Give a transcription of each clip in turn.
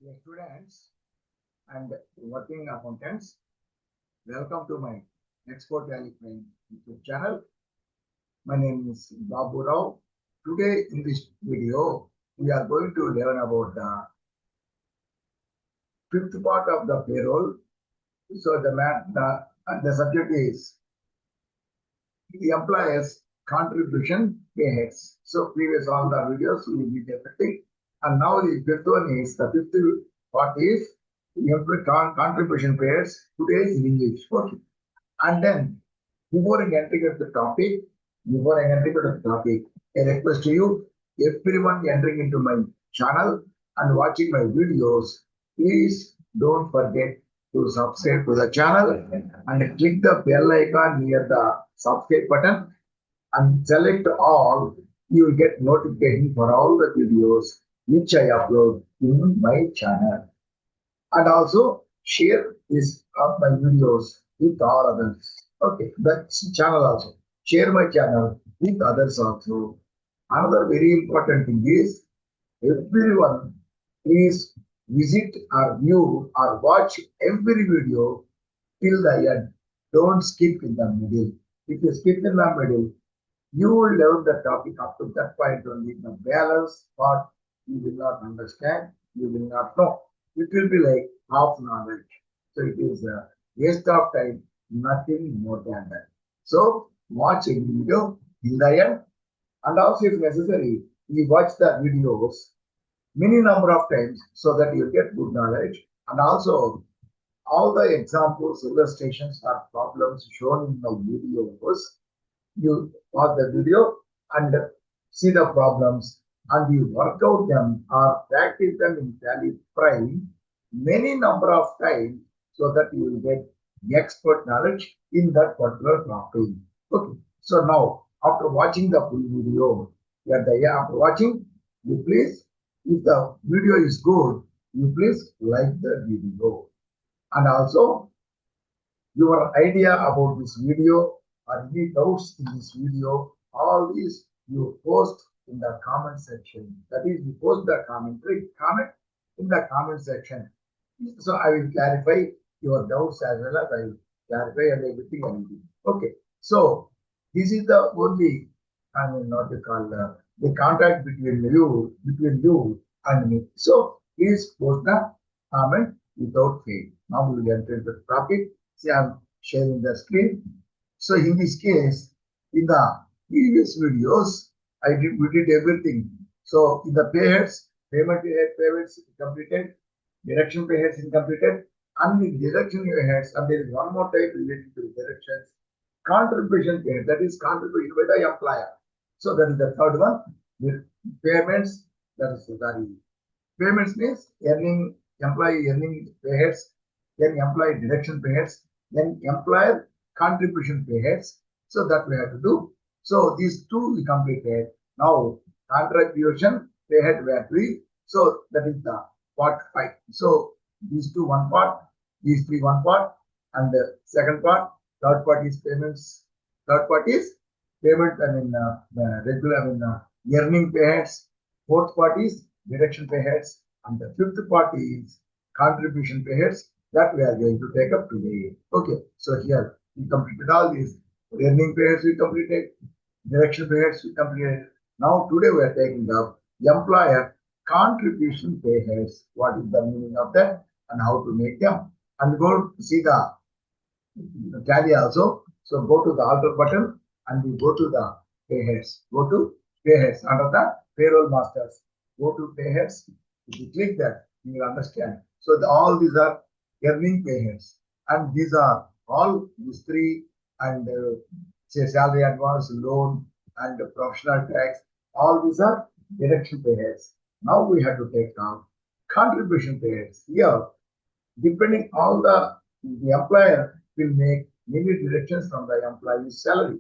Dear students and working accountants, welcome to my Export Valley Prime YouTube channel. My name is Babu Rao. Today in this video, we are going to learn about the fifth part of the payroll. So the subject is the employer's contribution payheads. So previous all the videos we did everything, and now the fifth one is the fifth part is the employee contribution payheads. Today is in English. Okay. And then, before I enter into the topic, I request to you, everyone entering into my channel and watching my videos, please don't forget to subscribe to the channel and click the bell icon near the subscribe button and select all. You will get notification for all the videos which I upload in my channel. And also share this my videos with all others. Okay, that's channel also. Share my channel with others also. Another very important thing is everyone please visit or view or watch every video till the end. Don't skip in the middle. If you skip in the middle, you will learn the topic up to that point only. The balance part you will not understand, you will not know. It will be like half knowledge. So it is a waste of time, nothing more than that. So watch a video in the end, and also if necessary, you watch the videos many number of times so that you get good knowledge. And also all the examples, illustrations or problems shown in the videos, you watch the video and see the problems and you work out them or practice them in Tally Prime many number of times so that you will get expert knowledge in that particular topic. Okay. So now, after watching the full video, after watching, you please, if the video is good, you please like the video. And also, your idea about this video or any doubts in this video, all these you post in the comment section. That is, you post the comment in the comment section. So I will clarify your doubts as well as I will clarify and everything. Okay. So this is the only, I mean, not the call the contact between you and me. So please post the comment without fail. Now we will enter the topic. See, I'm sharing the screen. So in this case, in the previous videos, we did everything. So in the payments completed, direction payheads is completed, and the direction payheads, and there is one more type related to directions. Contribution paid, that is contribution by the employer. So that is the third one. With payments, that is sorry. Payments means employee earning payheads, then employee direction payheads, then employer contribution payheads. So that we have to do. So these two we completed. Now contribution payhead were three. So that is the part 5. So these two one part, these three one part, and the second part, third part is payments. Third part is payment, regular, earning payheads. Fourth part is direction payheads, and the fifth part is contribution payheads that we are going to take up today. Okay, so here we completed all these. Earning payheads we completed, direction payheads we completed. Now today we are taking up employer contribution payheads. What is the meaning of that and how to make them? And go to see the tally also. So go to the alter button and we go to the payheads. Go to payheads under the payroll masters. Go to payheads. If you click that, you will understand. So all these are earning payheads, and these are all these three and say salary advance, loan, and professional tax. All these are direction payheads. Now we have to take down contribution payheads. Here, depending on the employer will make many deductions from the employee's salary.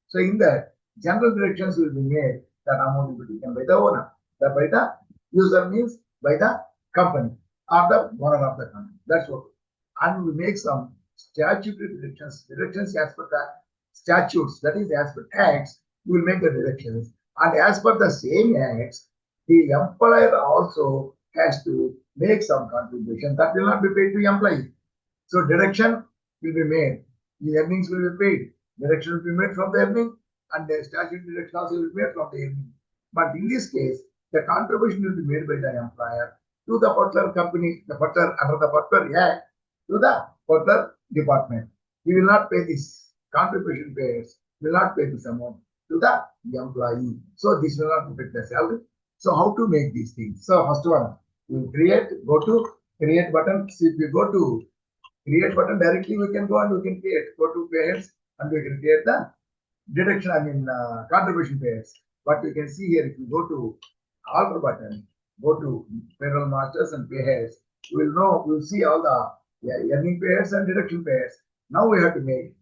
So in that, general deductions will be made. That amount will be taken by the owner. That by the user means by the company or the owner of the company. That's what. And we make some statutory deductions as per the statutes. That is, as per acts, we will make the deductions. And as per the same acts, the employer also has to make some contribution that will not be paid to employee. So deduction will be made. The earnings will be paid. Deduction will be made from the earning, and the statutory deduction also will be made from the earning. But in this case, the contribution will be made by the employer to the particular company, the particular under the particular act, to the particular department. He will not pay this contribution payers, will not pay this amount to the employee. So this will not affect the salary. So how to make these things? So first one, we create, go to create button. See, if we go to create button directly, we can go and we can create, go to payers and we can create the deduction, contribution payers. But you can see here, if you go to alter button, go to payroll masters and payers, you will know, you will see all the earning payers and deduction payers. Now we have to make,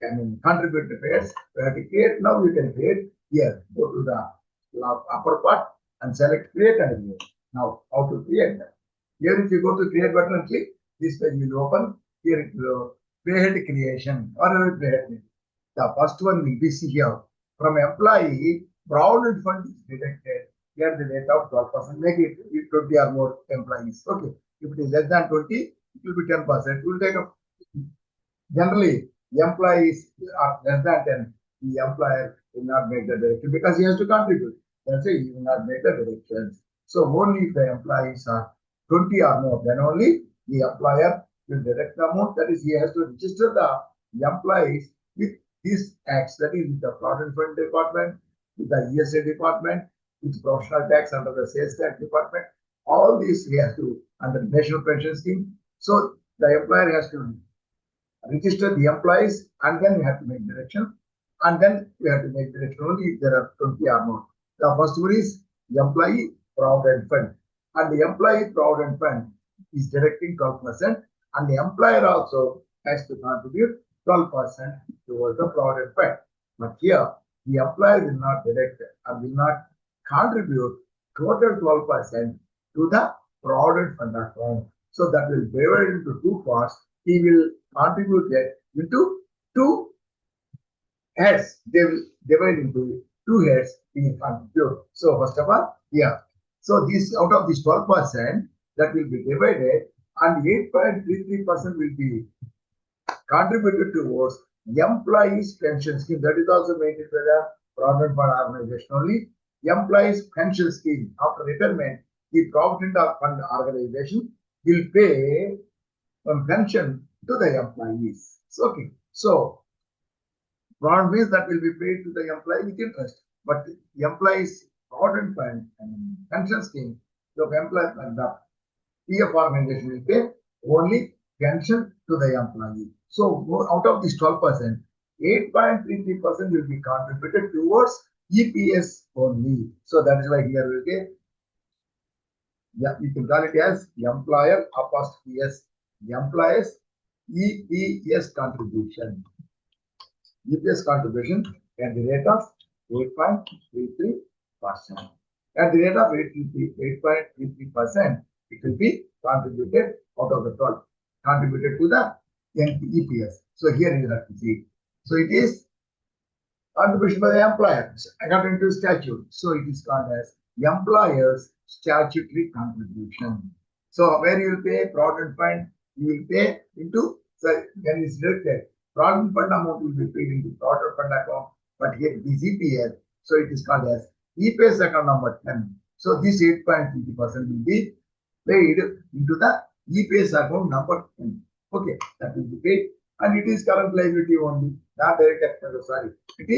contribute the payers. We have to create. Now you can create here. Go to the upper part and select create and create. Now how to create that? Here if you go to create button and click, this page will open. Here it will payhead creation or payhead. The first one will be see here. From employee, provident fund is deducted. Here the rate of 12%. Make it 20 or more employees. Okay. If it is less than 20, it will be 10%. It will take a generally employees are less than 10. The employer will not make the deduction because he has to contribute. That's why he will not make the deductions. So only if the employees are 20 or more, then only the employer will deduct the amount. That is, he has to register the employees with these acts, that is, with the Provident Fund Department, with the ESA department, with professional tax under the sales tax department. All these he has to under the National Pension Scheme. So the employer has to register the employees and then we have to make deduction. And then we have to make deduction only if there are 20 or more. The first one is the employee provident fund. And the employee provident fund is deducting 12%. And the employer also has to contribute 12% towards the provident fund. But here, the employer will not deduct and will not contribute total 12% to the provident fund account. So that will be divided into two parts. He will contribute it into two heads. They will divide into two heads. He will contribute. So first of all, yeah. So this out of this 12% that will be divided, and 8.33% will be contributed towards employees pension scheme. That is also maintained by the Provident Fund organization only. Employees pension scheme after retirement, the Provident Fund organization will pay pension to the employees. So, okay. So Provident means that will be paid to the employee with interest. But the employees Provident Fund and pension scheme, the employer and the PF organization will pay only pension to the employee. So out of this 12%, 8.33% will be contributed towards EPS only. So that is why here we will get, yeah, you can call it as employer apostrophe S, employers EPS contribution. EPS contribution at the rate of 8.33%. At the rate of 8.33%, it will be contributed out of the 12, contributed to the EPS. So here you have to see. So it is contribution by the employer according to statute. So it is called as employer's statutory contribution. So where you will pay Provident Fund, you will pay into, so when it is deducted, Provident Fund amount will be paid into Provident Fund account, but here it is EPS. So it is called as EPS account number 10. So this 8.50% will be paid into the EPS account number 10. Okay, that will be paid, and it is current liability only, not direct expense. Sorry, it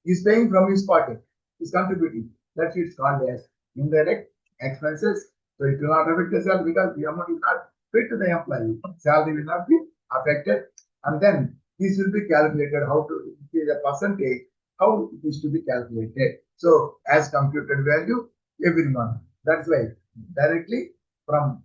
is paying from his pocket, is contributing. That's it's called as indirect expenses. So it will not affect the salary because the amount is not paid to the employee. Salary will not be affected, and then this will be calculated. How to it is a percentage? How it is to be calculated? So as computed value every month. That's why directly from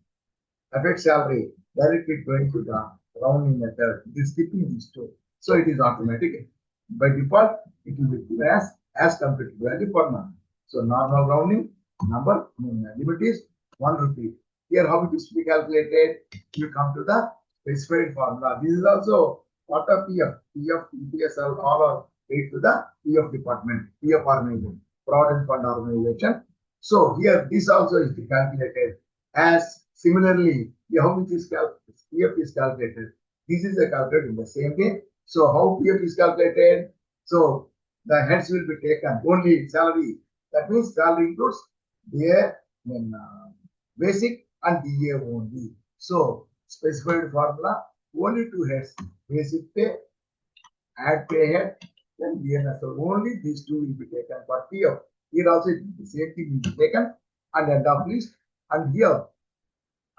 affect salary directly going to the rounding method. It is skipping these two. So it is automatic. By default, it will be given as computed value per month. So normal rounding number limit is 1 rupee. Here how it is to be calculated? You come to the specified formula. This is also part of PF. PF, EPS all are paid to the PF department, PF organization, Provident Fund organization. So here this also is calculated as similarly how which is PF is calculated. This is calculated in the same way. So how PF is calculated? So the heads will be taken only salary. That means salary includes DA, then basic and DA only. So specified formula only two heads: basic pay, add pay head, then DNS. So only these two will be taken for PF. Here also the same thing will be taken and end of list. And here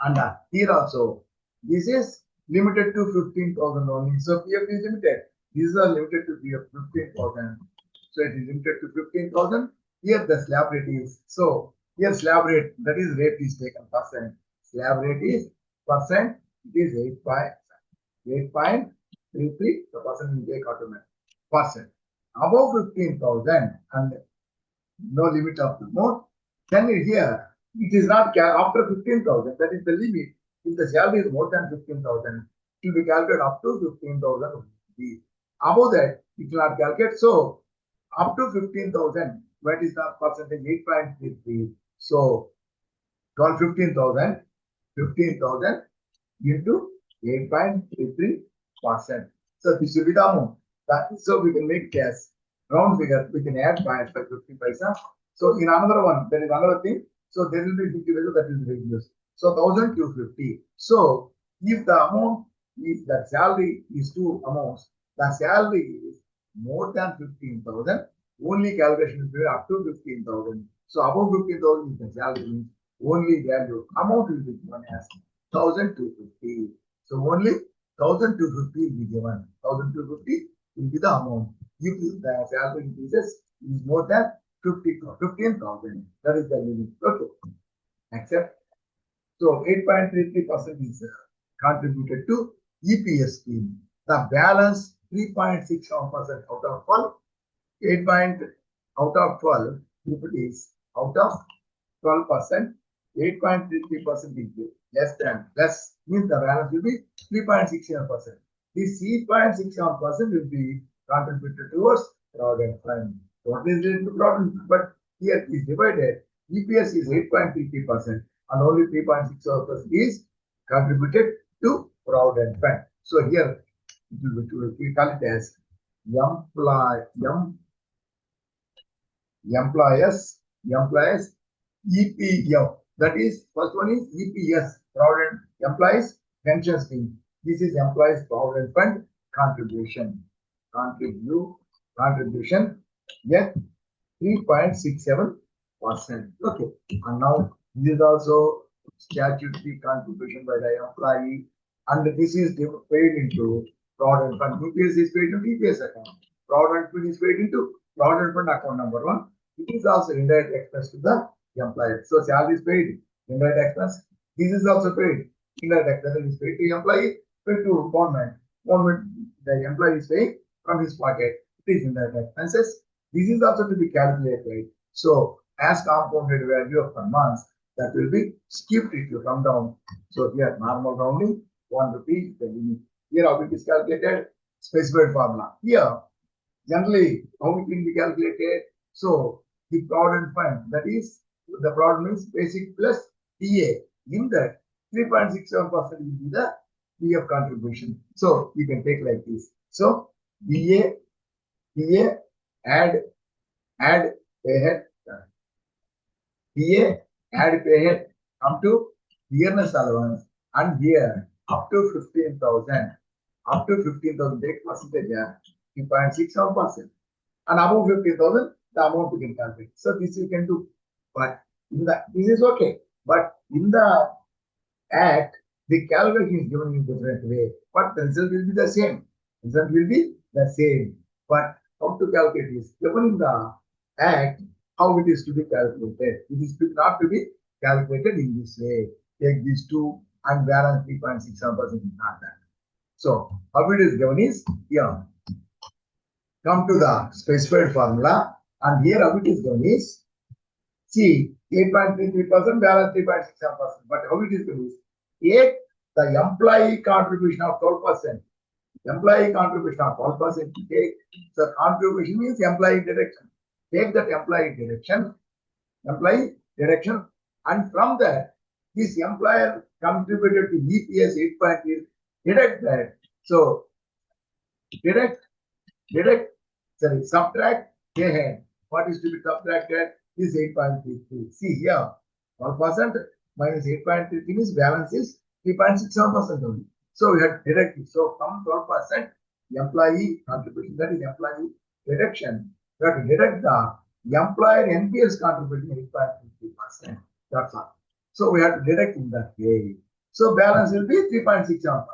and here also this is limited to 15,000 only. So PF is limited. These are limited to PF 15,000. So it is limited to 15,000. Here the slab rate is, so here slab rate, that is rate is taken percent. Slab rate is percent. It is 8.33. The percent will take automatic percent. Above 15,000 and no limit of the amount. Then here it is not after 15,000. That is the limit. If the salary is more than 15,000, it will be calculated up to 15,000. Above that, it will not calculate. So up to 15,000, what is the percentage? 8.33. So 15,000 into 8.33%. So this will be the amount. So we can make as round figure, we can add 50 paisa. So in another one, there is another thing. So there will be 50 paisa that will be reduced. So 1,250. So if the amount, if the salary is two amounts, the salary is more than 15,000, only calculation is up to 15,000. So above 15,000 is the salary, only value amount will be given as 1,250. So only 1,250 will be given. 1,250 will be the amount. If the salary increases is more than 15,000, that is the limit. Okay. Accept. So 8.33% is contributed to EPS scheme. The balance 3.61% out of 12. 8 point out of 12, if it is out of 12%, 8.33% is less means the balance will be 3.67%. This 3.67% will be contributed towards provident fund. What is related to provident fund? But here it is divided. EPS is 8.33% and only 3.67% is contributed to provident fund. So here we call it as employers EPF. That is, first one is EPS, Provident Employees Pension Scheme. This is Employees Provident Fund contribution. Contribution, yet 3.67%. Okay. And now this is also statutory contribution by the employee, and this is paid into Provident Fund. EPS is paid into EPS account. Provident Fund is paid into Provident Fund account number 1. It is also indirect expense to the employer. So salary is paid, indirect expense. This is also paid. Indirect expense is paid to employee, paid to government. Government, the employee is paying from his pocket. It is indirect expenses. This is also to be calculated. So as compounded value of per month, that will be skipped if you come down. So here normal rounding, 1 rupee the limit. Here how it is calculated, specified formula. Here generally how it will be calculated. So the provident fund, that is the provident means basic plus DA. In that 3.67% will be the PF contribution. So you can take like this. So DA add pay head, DA add pay head, come to dearness allowance, and here up to 15,000. Up to 15,000 take percentage, 3.67%. And above 50,000, the amount we can calculate. So this you can do, but in the this is okay. But in the act, the calculation is given in different way, but the result will be the same. Result will be the same. But how to calculate is given in the act, how it is to be calculated. It is not to be calculated in this way. Take these two and balance 3.67% not that. So how it is given is here. Come to the specified formula, and here how it is given is, see, 8.33% balance 3.67%. But how it is given is, take the employee contribution of 12%. Employee contribution of 12%. Take the contribution means employee deduction. Take that employee deduction, employee deduction, and from that, this employer contributed to EPS 8.3, deduct that. So deduct, subtract they had. What is to be subtracted is 8.33. See here, 12% minus 8.33 means balance is 3.67% only. So we have deducted. So from 12%, employee contribution, that is employee deduction, we have to deduct the employer NPS contribution 8.33%. That's all. So we have to deduct in that way. So balance will be 3.67%.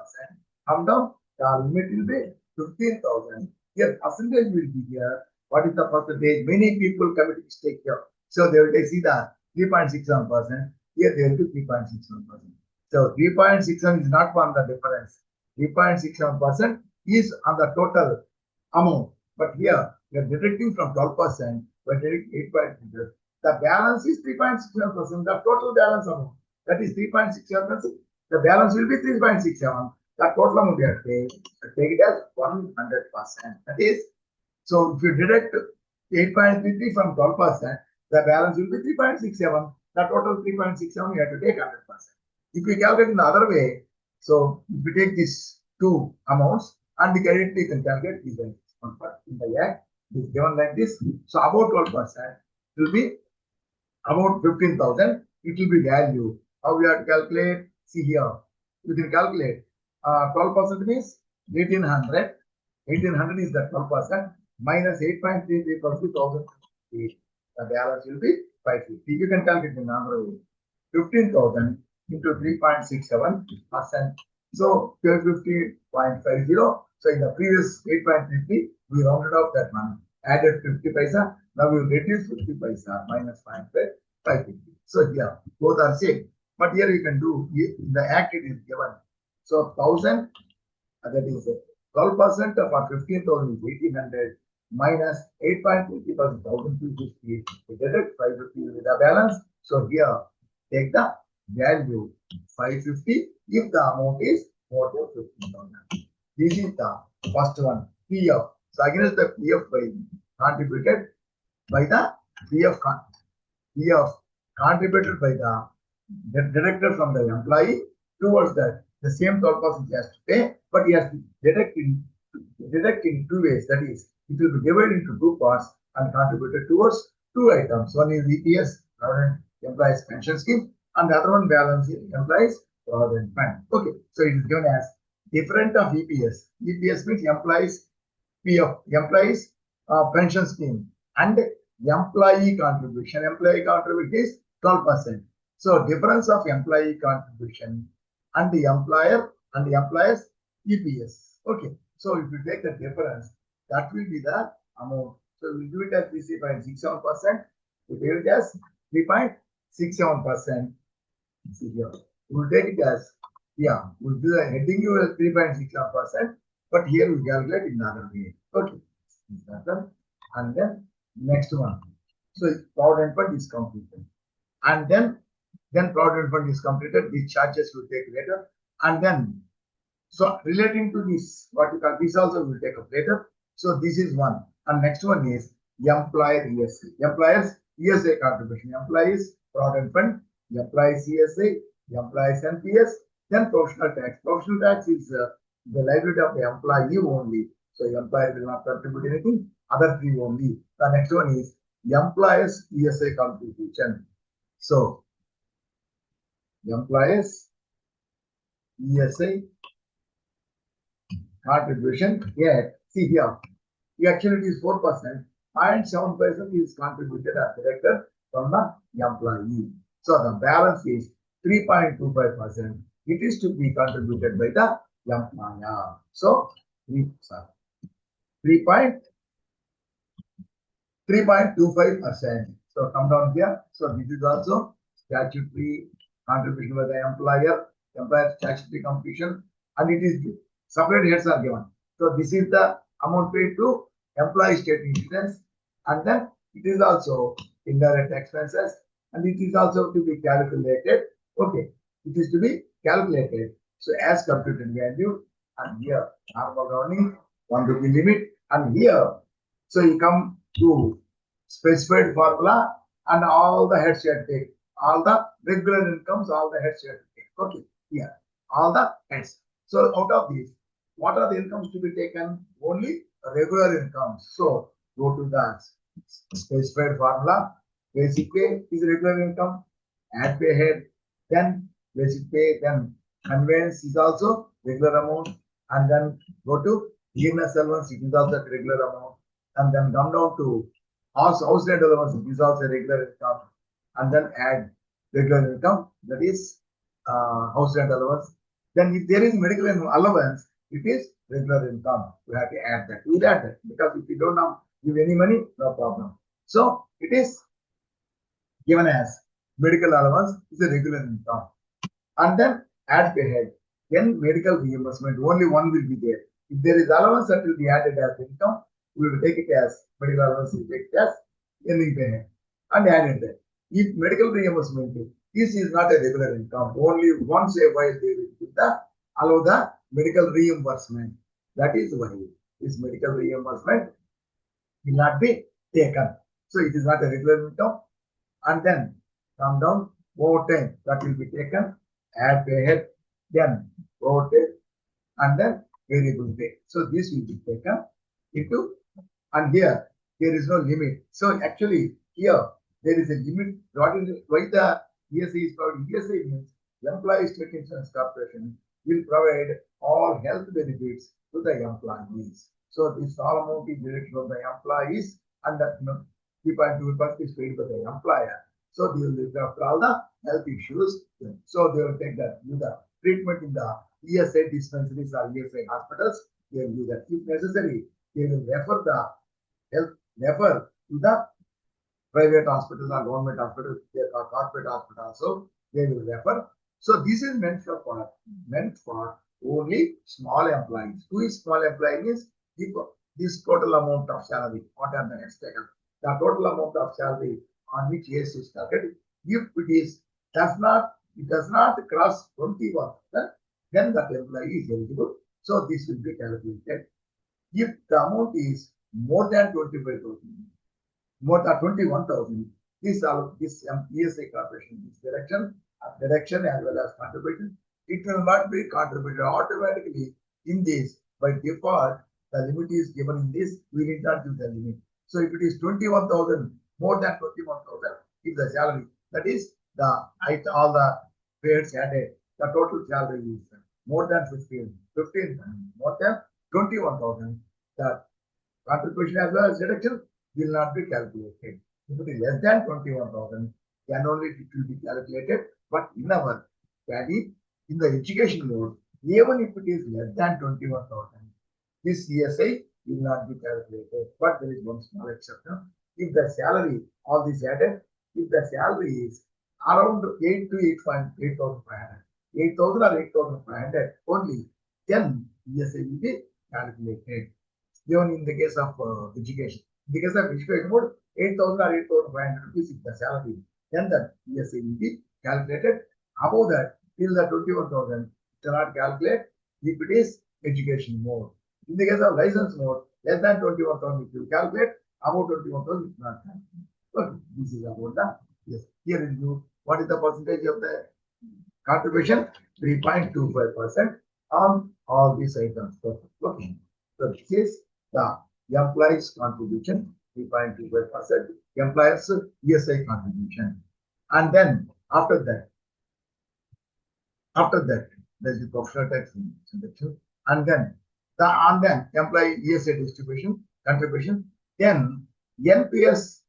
Come down, the limit will be 15,000. Here percentage will be here. What is the percentage? Many people commit mistake here. So they will see the 3.67%. Here they will be 3.61%. So 3.61 is not on the difference. 3.67% is on the total amount. But here we are deducting from 12%. We are deducting 8.3. The balance is 3.67%. The total balance amount, that is 3.67%. The balance will be 3.67. The total amount we have to take it as 100%. That is, so if you deduct 8.33 from 12%, the balance will be 3.67. The total 3.67, you have to take 100%. If we calculate in the other way, so if we take these two amounts and we can calculate these values. In the act, it is given like this. So about 12% will be about 15,000. It will be value. How we have to calculate? See here. We can calculate. 12% means 1800. 1800 is the 12%. Minus 8.33 equals to 1,050. The balance will be 550. You can calculate in another way. 15,000 into 3.67%. So 1250.50. So in the previous 8.33, we rounded off that one. Added 50 paisa. Now we will reduce 50 paisa minus 550. So here both are same. But here you can do in the act it is given. So 1,000, that is 12% of our 15,000 is 1,800 minus 8.50% 1,250. We deduct 550 with the balance. So here take the value 550 if the amount is more than 15,000. This is the first one, PF. So against the PF contributed by the PF contributed by the deducted from the employee towards that. The same 12% he has to pay, but he has to deduct in two ways. That is, it will be divided into two parts and contributed towards two items. One is EPS, employees pension scheme, and the other one balance is employees provident fund. Okay, so it is given as different of EPS. EPS means employees PF, employees pension scheme, and employee contribution. Employee contribution is 12%. So difference of employee contribution and the employer and the employer's EPS. Okay, so if you take the difference, that will be the amount. So we do it as 3.67%. We do it as 3.67%. See here, we'll take it as, we'll do the heading you as 3.67%, but here we calculate in another way. Okay, and then next one. So provident fund is completed, and then provident fund is completed. These charges will take later, and then so relating to this, what you call this also will take up later. So this is one, and next one is employer ESA. Employers ESA contribution. Employees provident fund. Employees ESA. Employees NPS. Then professional tax. Professional tax is the liability of the employee only. So employer will not contribute anything. Other three only. The next one is employers ESA contribution. So employers ESA contribution. Yeah, see here. Actually, it is 4%. 0.7% is contributed as directed from the employee. So the balance is 3.25%. It is to be contributed by the employer. So 3.25%. So come down here. So this is also statutory contribution by the employer statutory contribution, and it is separate heads are given. So this is the amount paid to employee state insurance, and then it is also indirect expenses, and it is also to be calculated. Okay, it is to be calculated. So as computed value, and here normal rounding 1 rupee limit, and here so you come to specified formula and all the heads you have to take. All the regular incomes, all the heads you have to take. Okay, here, all the heads. So out of these, what are the incomes to be taken? Only regular incomes. So go to the specified formula. Basic pay is regular income. Add pay head, then basic pay, then conveyance is also regular amount, and then go to ENS allowance, it is also regular amount, and then come down to house rent allowance, it is also regular income, and then add regular income, that is house rent allowance. Then if there is medical allowance, it is regular income. We have to add that. We add that because if you don't have give any money, no problem. So it is given as medical allowance is a regular income. And then add pay head. Then medical reimbursement, only one will be there. If there is allowance that will be added as income, we will take it as medical allowance, we will take it as earning pay head and add it there. If medical reimbursement, this is not a regular income. Only once a while they will give the allow the medical reimbursement. That is why this medical reimbursement will not be taken. So it is not a regular income. And then come down overtime that will be taken, add pay head, then overtime, and then variable pay. So this will be taken into, and here there is no limit. So actually here there is a limit. What is why the ESI is provided? ESI means Employee State Insurance Corporation will provide all health benefits to the employees. So this all amount is directed from the employees, and that 3.2% is paid by the employer. So they will look after all the health issues. So they will take that, do the treatment in the ESI dispensaries or ESI hospitals. They will do that. If necessary, they will refer to the private hospitals or government hospitals, or corporate hospitals. So they will refer. So this is meant for only small employees. Who is small employee means this total amount of salary, what are the next taken? The total amount of salary on which ES is calculated. If it does not cross 21, then that employee is eligible. So this will be calculated. If the amount is more than 25,000, more than 21,000, this ESI corporation, this deduction as well as contribution, it will not be contributed automatically in this. By default, the limit is given in this. We need not give the limit. So if it is 21,000, more than 21,000, if the salary, that is all the paid added, the total salary is more than 15, more than 21,000, the contribution as well as deduction will not be calculated. If it is less than 21,000, then only it will be calculated. But in our study, in the education mode, even if it is less than 21,000, this ESI will not be calculated. But there is one small exception. If the salary, all this added, if the salary is around 8 to 8,500, 8,000 or 8,500 only, then ESI will be calculated. Even in the case of education. In the case of education mode, 8,000 or 8,500 rupees is the salary. Then the ESI will be calculated. Above that, till the 21,000, it cannot calculate if it is education mode. In the case of license mode, less than 21,000, it will calculate. About 21,000, it not calculate. So this is about the yes. Here is you. What is the percentage of the contribution? 3.25% on all these items. Okay. So this is the employees contribution, 3.25%, employers ESI contribution. And then after that, there's the professional tax deduction, and then employee ESI distribution contribution, then NPS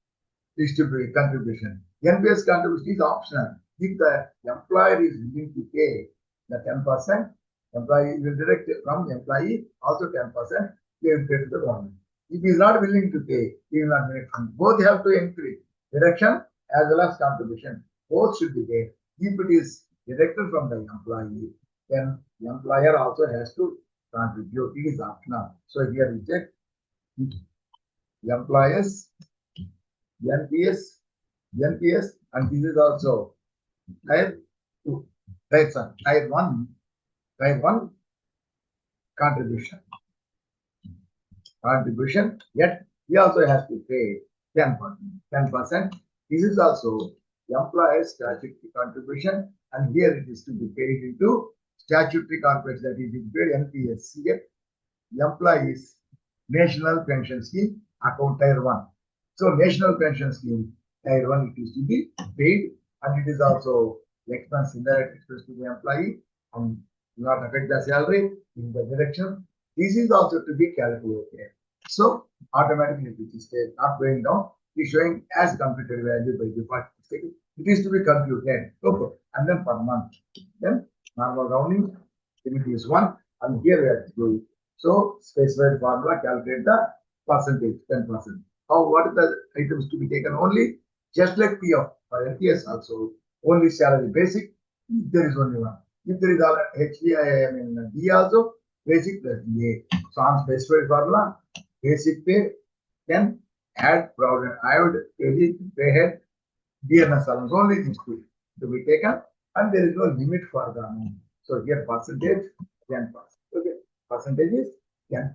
contribution. NPS contribution is optional. If the employer is willing to pay the 10%, employee will direct from the employee also 10%. They will pay to the government. If he is not willing to pay, he will not make money. Both have to increase deduction as well as contribution. Both should be there. If it is deducted from the employee, then the employer also has to contribute. It is optional. So here we check employers, NPS, and this is also type 2, type 1 contribution. Yet he also has to pay 10%. This is also employer's statutory contribution, and here it is to be paid into statutory contribution, that is paid NPS, CF, employees National Pension Scheme account tier 1. So National Pension Scheme tier 1 it is to be paid, and it is also expense, indirect expense to the employee, and not affect the salary in the direction. This is also to be calculated. So automatically it is not going down, it is showing as computed value by default. It is to be computed. Okay, and then per month. Then normal rounding limit is 1, and here we are doing. So specified formula, calculate the percentage, 10%. How, what are the items to be taken? Only just like PF or LTS also, only salary basic, if there is only one. If there is all HDI, I mean D also, basic plus DA. So on specified formula, basic pay, then add provident, I would pay head, DNS allowance, only these two to be taken, and there is no limit for the amount. So here percentage 10%. Okay, percentage is 10%.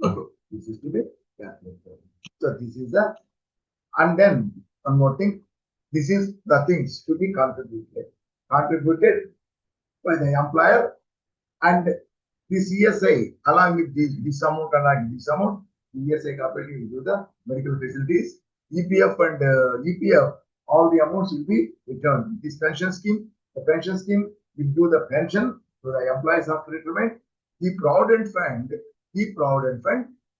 Okay, this is to be calculated. So this is the, and then one more thing, this is the things to be contributed by the employer, and this ESI along with this amount and this amount, ESI cooperative will do the medical facilities, EPF and EPF, all the amounts will be returned. This pension scheme, the pension scheme will do the pension to the employees after retirement. The provident fund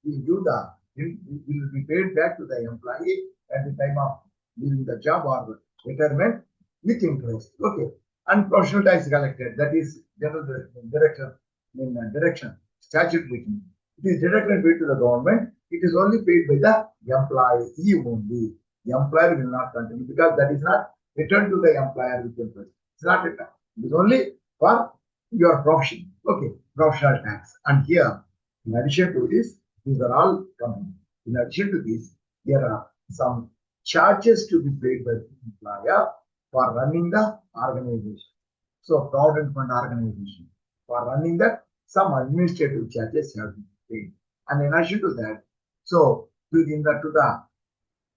will do the, will be paid back to the employee at the time of leaving the job or retirement with interest. Okay, and professional tax collected, that is general direction, statute written. It is directly paid to the government. It is only paid by the employee only. The employer will not continue, because that is not returned to the employer with interest. It's not returned. It is only for your profession. Okay, professional tax. And here, in addition to this, these are all coming. In addition to this, there are some charges to be paid by the employer for running the organization. So, Provident Fund organization, for running that, some administrative charges have to be paid. And in addition to that, so to the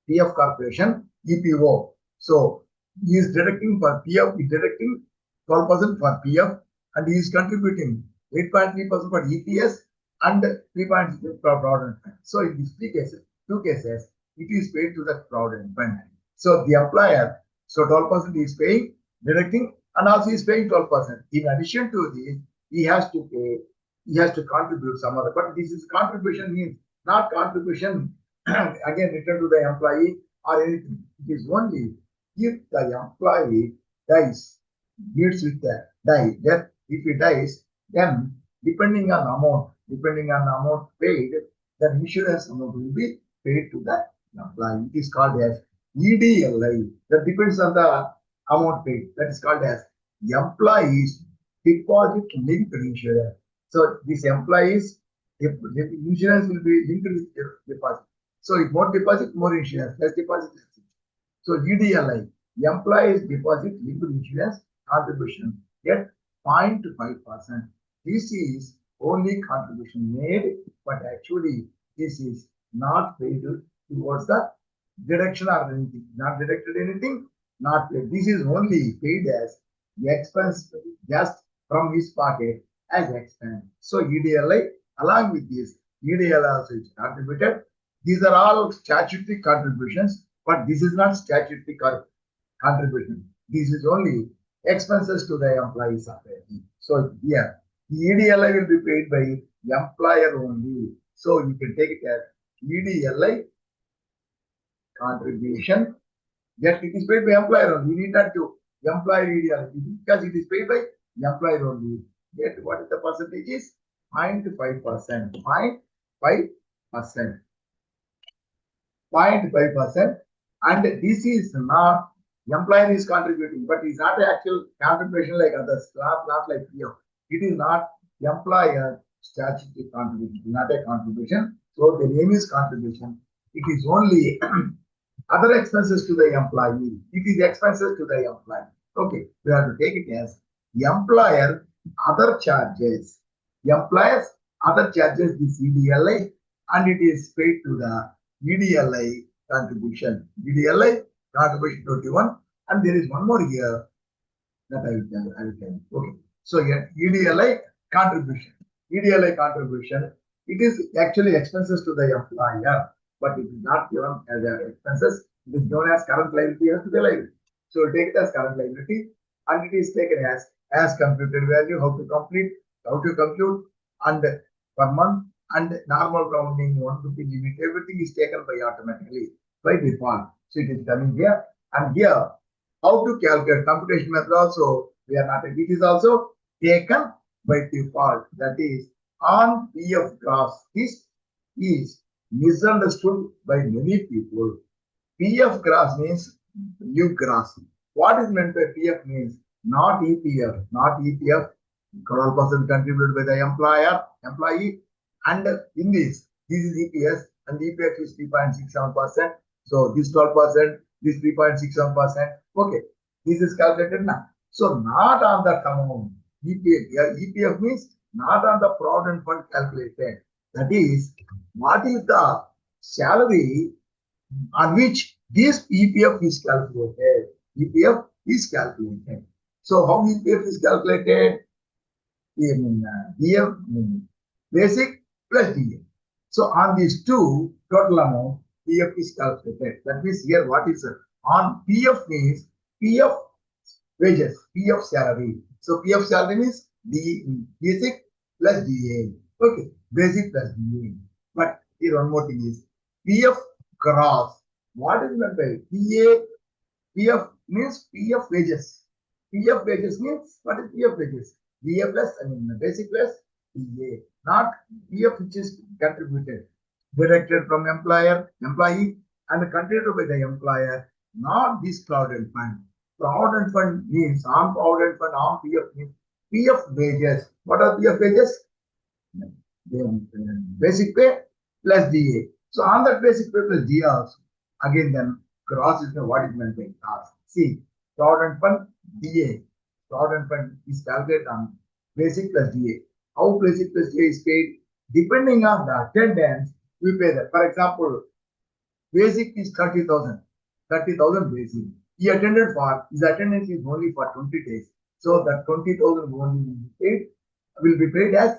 PF corporation, EPO. So he is deducting for PF, he is deducting 12% for PF, and he is contributing 8.3% for EPS and 3.6% for Provident Fund. So in these two cases, it is paid to the Provident Fund. So the employer, so 12% is paying, deducting, and also is paying 12%. In addition to this, he has to pay, he has to contribute some other, but this is contribution means not contribution again return to the employee or anything. It is only if the employee dies, meets with the death. If he dies, then depending on amount paid, the insurance amount will be paid to the employee. It is called as EDLI. That depends on the amount paid. That is called as employees deposit linked insurance. So this employees, the insurance will be linked with deposit. So if more deposit, more insurance, less deposit, less insurance. So EDLI, employees deposit linked insurance contribution, get 0.5%. This is only contribution made, but actually this is not paid towards the deduction or anything, not deducted anything, not paid. This is only paid as the expense just from his pocket as expense. So EDLI, along with this, EDLI also is contributed. These are all statutory contributions, but this is not statutory contribution. This is only expenses to the employees. So here, the EDLI will be paid by the employer only. So you can take it as EDLI contribution. Yes, it is paid by employer only. You need not to employer EDLI because it is paid by the employer only. Yet what is the percentage is 0.5%. 0.5%. 0.5%, and this is not employer is contributing, but it's not an actual contribution like others, not like PF. It is not employer statutory contribution, not a contribution. So the name is contribution. It is only other expenses to the employee. It is expenses to the employee. Okay, we have to take it as the employer other charges. The employer's other charges is EDLI, and it is paid to the EDLI contribution. EDLI contribution 21, and there is one more here that I will tell you. Okay. So here EDLI contribution. EDLI contribution, it is actually expenses to the employer, but it is not given as expenses. It is known as current liability to the liability. So we'll take it as current liability, and it is taken as computed value, how to compute, and per month, and normal rounding 150 limit, everything is taken by automatically by default. So it is coming here, and here how to calculate computation method also we are not. It is also taken by default. That is on PF gross. This is misunderstood by many people. PF gross means new gross. What is meant by PF means not EPF, not EPF. 12% contributed by the employee, and in this is EPS, and EPF is 3.67%. So this 12%, this 3.67%. Okay, this is calculated now. So not on that amount. EPF means not on the provident fund calculated. That is, what is the salary on which this EPF is calculated? EPF is calculated. So how EPF is calculated? DF basic plus DA. So on these two, total amount PF is calculated. That means here what is on PF means PF wages, PF salary. So PF salary means the basic plus DA. Okay, basic plus DA. But here one more thing is PF gross. What is meant by PA? PF means PF wages. PF wages means what is PF wages? DA plus, basic plus DA, not PF which is contributed, deducted from employee, and contributed by the employer, not this provident fund. Provident fund means on provident fund, on PF means PF wages. What are PF wages? Basic pay plus DA. So on that basic pay plus DA also, again then gross is what is meant by gross. See, provident fund DA. Provident fund is calculated on basic plus DA. How basic plus DA is paid? Depending on the attendance, we pay that. For example, basic is 30,000. 30,000 basic. He attended for, his attendance is only for 20 days. So that 20,000 will be paid as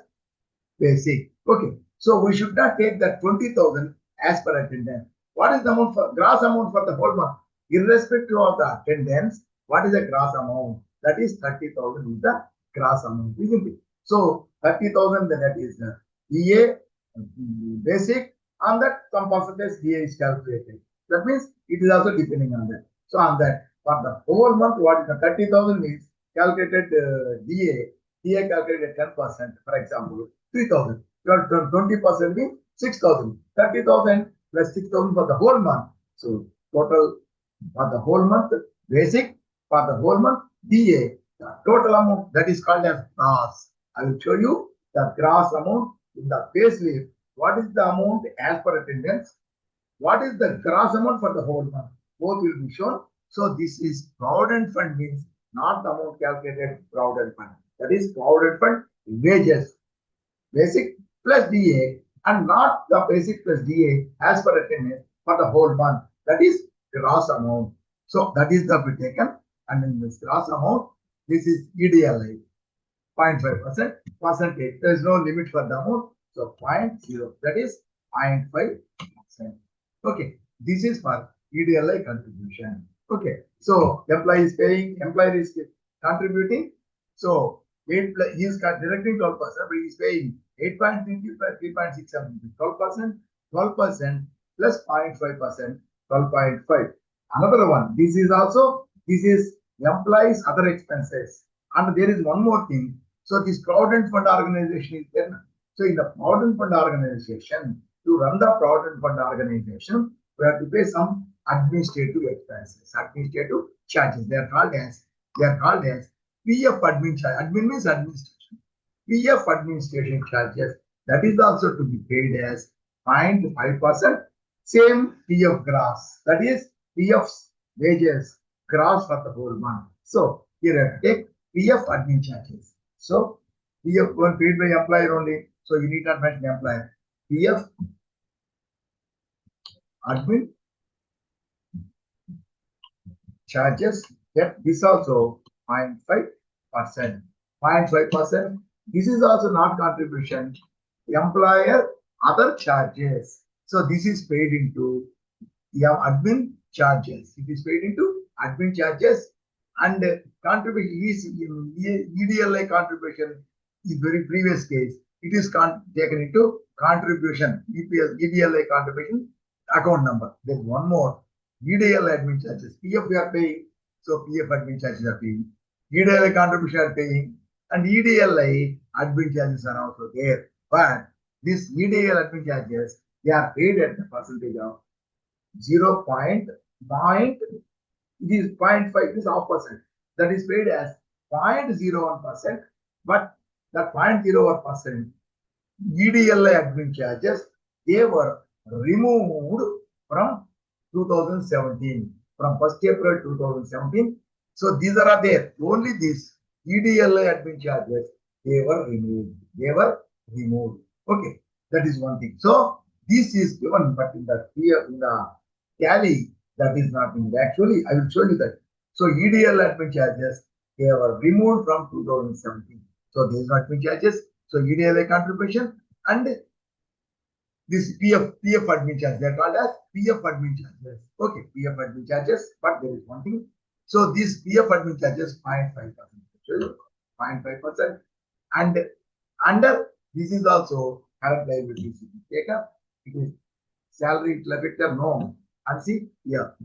basic. Okay. So we should not take that 20,000 as per attendance. What is the amount for gross amount for the whole month? Irrespective of the attendance, what is the gross amount? That is 30,000 is the gross amount, isn't it? So 30,000, that is DA basic. On that, some percentage DA is calculated. That means it is also depending on that. So on that, for the whole month, what is the 30,000 means calculated DA calculated 10%. For example, 3,000. 20% means 6,000. 30,000 plus 6,000 for the whole month. So total for the whole month basic, for the whole month DA. The total amount that is called as gross. I will show you the gross amount in the payslip. What is the amount as per attendance? What is the gross amount for the whole month? Both will be shown. So this is provident fund means not the amount calculated provident fund. That is provident fund wages, basic plus DA, and not the basic plus DA as per attendance for the whole month. That is gross amount. So that is the be taken, and in this gross amount, this is EDLI, 0.5% percentage. There is no limit for the amount. So 0.0, that is 0.5%. Okay, this is for EDLI contribution. Okay, so employee is paying, employer is contributing. So he is deducting 12%, but he is paying 8.3 plus 3.67, 12%, 12% plus 0.5%, 12.5. Another one, this is employees other expenses. And there is one more thing. So this provident fund organization is there. So in the provident fund organization, to run the provident fund organization, we have to pay some administrative expenses, administrative charges. They are called as PF admin charge. Admin means administration. PF administration charges. That is also to be paid as 0.5%. Same PF gross. That is PF wages gross for the whole month. So here I take PF admin charges. So PF one paid by employer only. So you need not mention employer. PF admin charges. Yet this also 0.5%. 0.5%. This is also not contribution. Employer other charges. So this is paid into admin charges. It is paid into admin charges, and contribution is EDLI contribution is very previous case. It is taken into contribution, EDLI contribution account number. Then one more, EDLI admin charges. PF we are paying, so PF admin charges are paying. EDLI contribution are paying, and EDLI admin charges are also there. But this EDLI admin charges, they are paid at the percentage of 0.9, it is 0.5, it is half percent. That is paid as 0.01%, but that 0.01% EDLI admin charges, they were removed from 2017, from 1st April 2017. So these are there. Only these EDLI admin charges, they were removed. They were removed. Okay, that is one thing. So this is given, but in the tally, that is not in the actually. I will show you that. So EDL admin charges, they were removed from 2017. So these are admin charges. So EDLI contribution and this PF admin charges, they are called as PF admin charges. Okay, PF admin charges, but there is one thing. So this PF admin charges 0.5%. 0.5%. And under this is also current liabilities. Take up, it is salary creditor, no. And see here,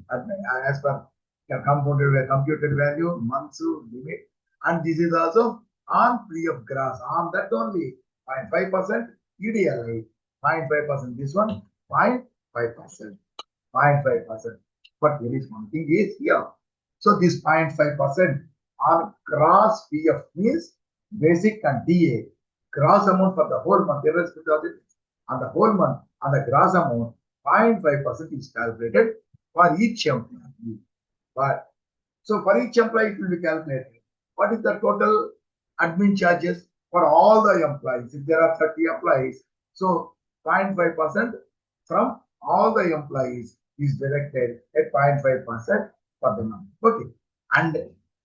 as per computed value, months limit, and this is also on free of gross, on that only 0.5% EDLI, 0.5%, this one 0.5%, 0.5%. But there is one thing is here. So this 0.5% on gross PF means basic and DA, gross amount for the whole month, irrespective of it, on the whole month, on the gross amount, 0.5% is calculated for each employee. But so for each employee, it will be calculated. What is the total admin charges for all the employees? If there are 30 employees, so 0.5% from all the employees is deducted at 0.5% for the month. Okay, and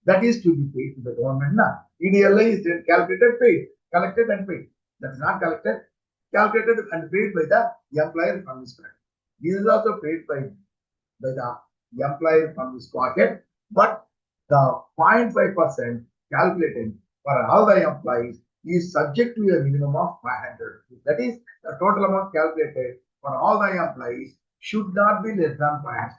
that is to be paid to the government now. EDLI is then calculated, paid, collected and paid. That is not collected, calculated and paid by the employer from his pocket. This is also paid by the employer from his pocket, but the 0.5% calculated for all the employees is subject to a minimum of 500 rupees. That is, the total amount calculated for all the employees should not be less than 500.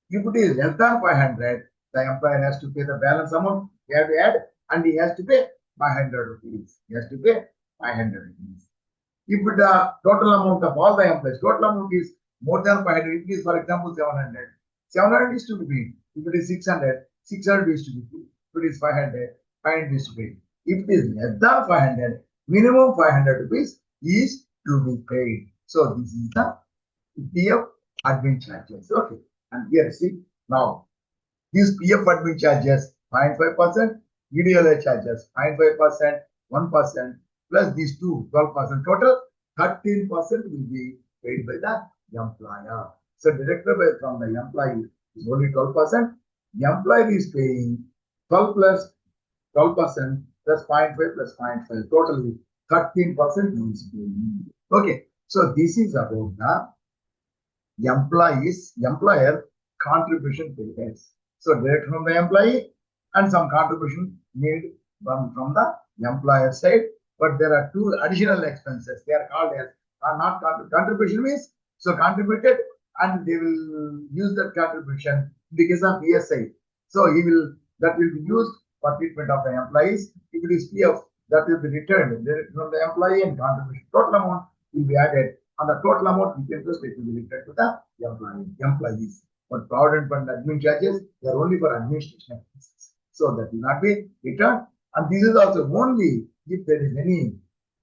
If it is less than 500, the employer has to pay the balance amount, he has to add, and he has to pay 500 rupees. He has to pay 500 rupees. If the total amount of all the employees, total amount is more than 500, it is for example 700. 700 is to be paid. If it is 600, 600 is to be paid. If it is 500, 500 is to be paid. If it is less than 500, minimum 500 rupees is to be paid. So this is the PF admin charges. Okay, and here see now these PF admin charges 0.5%, EDLI charges 0.5%, 1%, plus these two 12%, total 13% will be paid by the employer. So deducted from the employee is only 12%. The employer is paying 12 plus 12% plus 0.5 plus 0.5, totally 13% is paying. Okay, so this is about the employer contribution payments. So direct from the employee and some contribution made from the employer side. But there are two additional expenses. They are called as not contribution means so contributed, and they will use that contribution in the case of ESI. So that will be used for treatment of the employees. If it is PF, that will be returned from the employee, and contribution total amount will be added. On the total amount, interest rate will be returned to the employees. But provident fund admin charges, they are only for administration expenses. So that will not be returned. And this is also only if there is any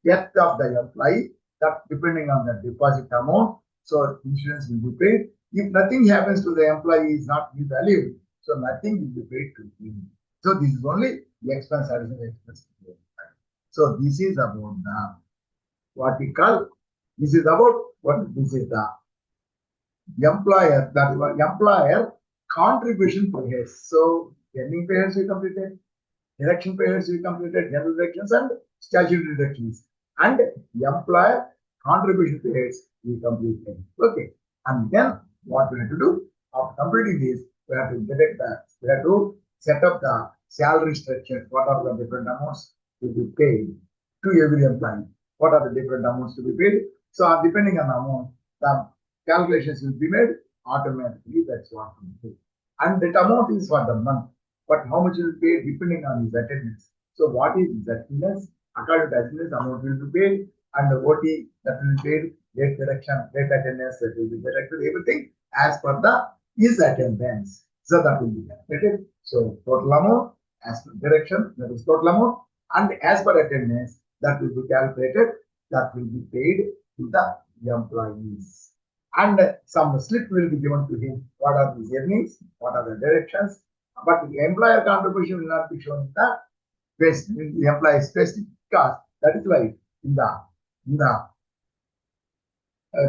death of the employee, that depending on the deposit amount, so insurance will be paid. If nothing happens to the employee, is not valued, so nothing will be paid to him. So this is only the expense, additional expense. So this is about what we call, this is about what this is the employer, that is employer contribution payers. So earning payers we completed, election payers we completed, general elections and statutory deductions, and employer contribution payers we completed. Okay, and then what we have to do after completing this, we have to detect that we have to set up the salary structure. What are the different amounts to be paid to every employee? What are the different amounts to be paid? So depending on the amount, the calculations will be made automatically. That's what we do. And that amount is for the month, but how much will be paid depending on his attendance. So what is his attendance? According to attendance, amount will be paid, and the OT that will be paid, late deduction, late attendance that will be deducted, everything as per the his attendance. So that will be calculated. So total amount as per direction, that is total amount, and as per attendance, that will be calculated, that will be paid to the employees. And some slip will be given to him. What are his earnings? What are the directions? But the employer contribution will not be shown in the best, the employee's best because that is why in the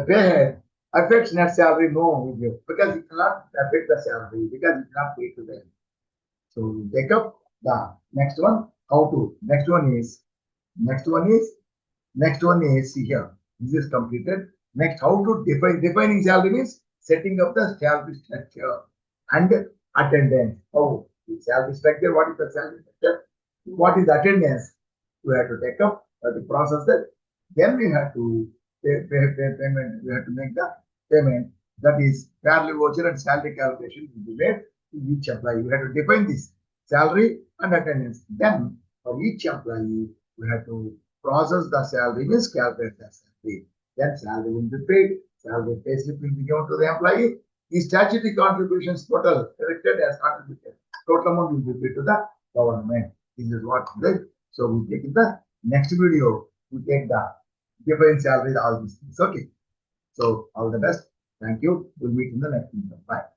pay affects net salary no because it cannot affect the salary because it's not paid to them. So we take up the next one. How to next one is here. This is completed. Next, how to defining salary means setting up the salary structure and attendance. Oh, the salary structure. What is the salary structure? What is attendance? We have to take up the process that. Then we have to pay payment. We have to make the payment. That is fairly voucher and salary calculation will be made to each employee. We have to define this salary and attendance. Then for each employee, we have to process the salary means calculate the salary. Then salary will be paid. Salary payslip will be given to the employee. The statutory contributions total collected as contributed. Total amount will be paid to the government. This is what we did. So we take in the next video. We take the different salaries, all these things. Okay. So all the best. Thank you. We'll meet in the next video. Bye.